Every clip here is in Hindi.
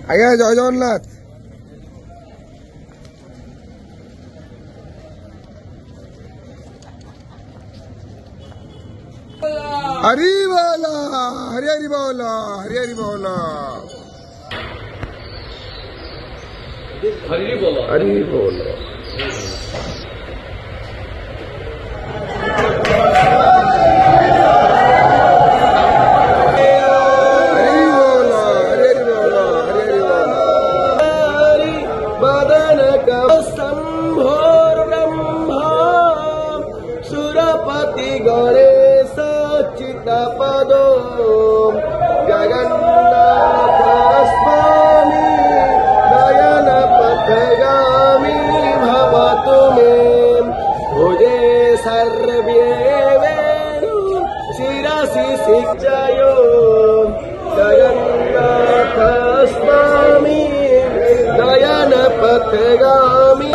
ଆଜ୍ଞା ଜୟ ଜଗନ୍ନାଥ। हरि बोलो हरि हरि बोलो हरि हरि बोलो हरि बोलो हरि बोलो। सुरपति गणेश चित्तपदो जगन्नाथ स्वामी नयन पथगामी भवतु मे भुजे सर्वे वेणु शिरसि सिंचयो जगन्नाथ स्वामी नयन पथगामी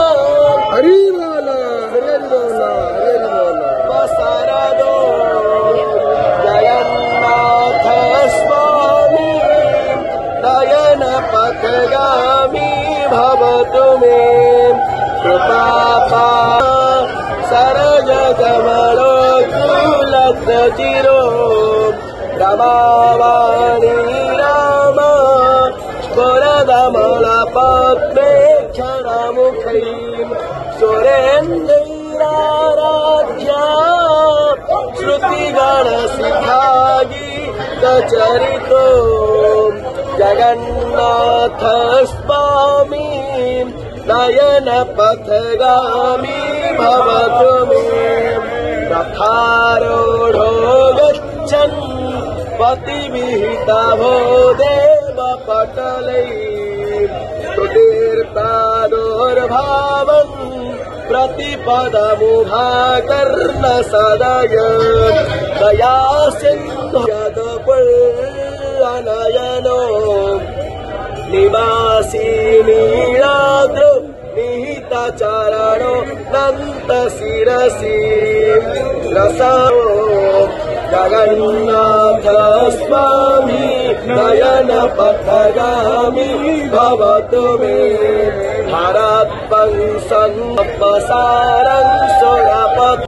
हरि बोलो हरि बोलो हरि बोलो। बसरदो जगन्नाथ स्वामी नयन पथगामी भवतु मे कृपापा सरज कमलो कुलचिरो रमावाणी राम स्फुरदमलपद्मे क्षणमुखै सुरेन्द्रैराराध्या श्रुतिगणशिखागीतचरितो जगन्नाथ स्वामी नयन पथगामी भवतु मे रथारूढो गच्छन् पतिविहितभो देवपटलै सुदीर्घादुर्भावम् प्रतिपदमुभाकर्ण सदय दया सिन्धु यदपुल्लनयनो निवासी नीलाद्रु निहितचरणो नन्त शिरसि रसो जगन्नाथ स्वामी नयन पथगामी भवतु मे भारत वंशं प्रसारं सुरपति